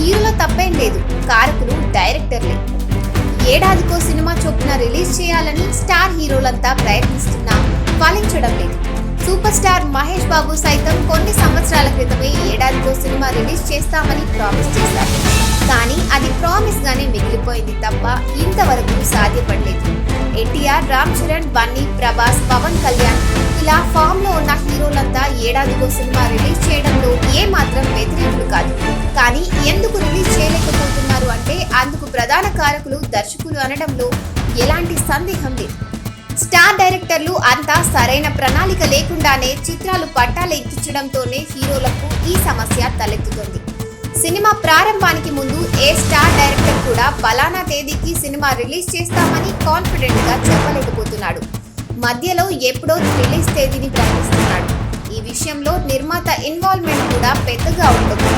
హీరోలో తప్పేం లేదు, కారకులు డైరెక్టర్లే. ఏడాదికో సినిమా చొప్పున రిలీజ్ చేయాలని స్టార్ హీరోలంతా ప్రయత్నిస్తున్నా ఫలించడం లేదు. సూపర్ స్టార్ మహేష్ బాబు సైతం కొన్ని సంవత్సరాల క్రితమే ఏడాదికో సినిమా రిలీజ్ చేస్తామని ప్రామిస్ చేశారు. కానీ అది ప్రామిస్ గానే మిగిలిపోయింది తప్ప ఇంతవరకు సాధ్యపడలేదు. ఎన్టీఆర్, రామ్ చరణ్, బన్నీ, ప్రభాస్, పవన్ కళ్యాణ్ ఇలా ఫామ్ లో ఉన్న హీరోలంతా ఏడాదికో సినిమా రిలీజ్ చేయడంలో ఏ మాత్రం వ్యతిరేకులు కాదు. కానీ ఎందుకు రిలీజ్ చేయలేకపోతున్నారు అంటే అందుకు ప్రధాన కారకులు దర్శకులు అనడంలో ఎలాంటి సందేహం లేదు. స్టార్ డైరెక్టర్లు అంతా సరైన ప్రణాళిక లేకుండానే చిత్రాలు పట్టాలెక్కించడంతోనే హీరోలకు ఈ సమస్య తలెత్తుతుంది. సినిమా ప్రారంభానికి ముందు ఏ స్టార్ డైరెక్టర్ కూడా ఫలానా తేదీకి సినిమా రిలీజ్ చేస్తామని కాన్ఫిడెంట్ గా చెప్పలేకపోతున్నాడు. మధ్యలో ఎప్పుడో రిలీజ్ తేదీని ప్రకటిస్తున్నాడు. ఈ విషయంలో నిర్మాత ఇన్వాల్వ్మెంట్ కూడా పెద్దగా ఉండదు.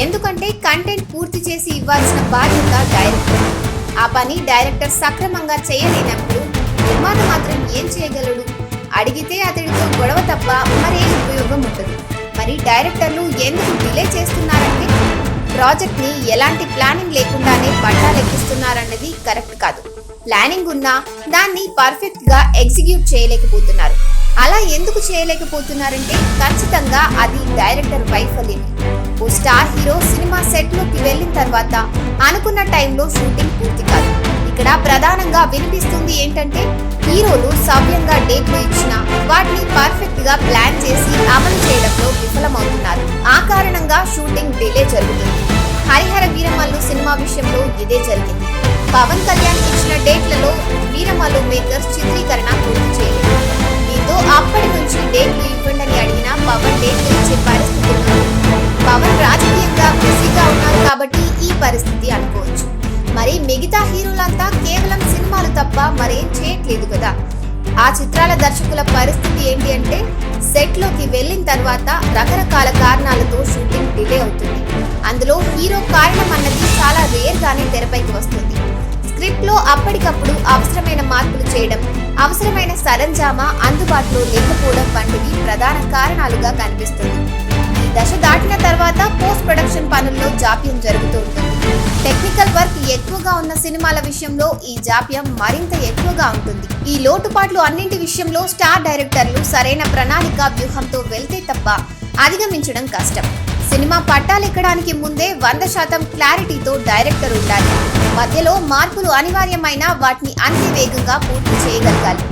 ఎందుకంటే కంటెంట్ పూర్తి చేసి ఇవ్వాల్సిన బాధ్యత డైరెక్టర్. ఆ పని డైరెక్టర్ సక్రమంగా చేయలేనప్పుడు నిర్మాత మాత్రం ఏం చేయగలడు? అడిగితే అతడితో గొడవ తప్ప మరేం ఉపయోగం ఉండదు. మరి డైరెక్టర్లు ఎందుకు డిలే చేస్తున్నారంటే ప్రాజెక్ట్ ని ఎలాంటి ప్లానింగ్ లేకుండానే పట్టాలెక్కిస్తున్నారన్నది కరెక్ట్ కాదు. ప్లానింగ్ ఉన్నా దాన్ని పర్ఫెక్ట్ గా ఎగ్జిక్యూట్ చేయలేకపోతున్నారు. అలా ఎందుకు చేయలేకపోతున్నారంటే ఖచ్చితంగా అది డైరెక్టర్ వైఫల్యమే. ఓ స్టార్ హీరో సినిమా సెట్ లోకి వెళ్ళిన తర్వాత అనుకున్న టైంలో షూటింగ్ పూర్తి కాదు. ఇక్కడ ప్రధానంగా వినిపిస్తుంది ఏంటంటే హీరోలు సవ్యంగా డేట్లు ఇచ్చినా వాటిని పర్ఫెక్ట్ గా ప్లాన్ చేసి అమలు చేయడంలో విఫలమవుతున్నారు. ఆ కారణంగా షూటింగ్ డిలే జరుగుతుంది. హరిహర వీరమల్లు సినిమా విషయంలో ఇదే జరిగింది. పవన్ కళ్యాణ్ ఇచ్చిన డేట్లలో వీరమల్లు మేకర్స్ చిత్రీకరణ పూర్తి చేయలేదు. దీంతో అప్పటి నుంచి డేట్లు ఇవ్వండి అడిగినా పవన్ డేట్లు ఇచ్చే పరిస్థితి ఉంది. పవన్ రాజకీయంగా బిజీగా ఉన్నారు కాబట్టి ఈ పరిస్థితి అనుకోవచ్చు. మరి మిగతా హీరోలంతా కేవలం సినిమాలు తప్ప మరేం చేయట్లేదు కదా. ఆ చిత్రాల దర్శకుల పరిస్థితి ఏంటి అంటే సెట్ లోకి వెళ్ళిన తర్వాత రకరకాల కారణాలతో షూటింగ్ డిలే అవుతుంది. అందులో హీరో కారణం అన్నది చాలా రేర్ గానే తెరపైకి వస్తుంది. స్క్రిప్ట్ లో అప్పటికప్పుడు అవసరమైన మార్పులు చేయడం, అవసరమైన సరంజామా అందుబాటులో లేకపోవడం వంటివి ప్రధాన కారణాలుగా కనిపిస్తుంది. ఈ దశ దాటిన తర్వాత పోస్ట్ ప్రొడక్షన్ పనుల్లో జాప్యం జరుగుతూ ఉంటుంది. టెక్నికల్ వర్క్ ఎక్కువగా ఉన్న సినిమాల విషయంలో ఈ జాప్యం మరింత ఎక్కువగా ఉంటుంది. ఈ లోటుపాట్లు అన్నింటి విషయంలో స్టార్ డైరెక్టర్లు సరైన ప్రణాళిక వ్యూహంతో వెళ్తే తప్ప అధిగమించడం కష్టం. సినిమా పట్టాలెక్కడానికి ముందే 100% క్లారిటీతో డైరెక్టర్ ఉండాలి. మధ్యలో మార్పులు అనివార్యమైన వాటిని అంతే వేగంగా పూర్తి చేయగలగాలి.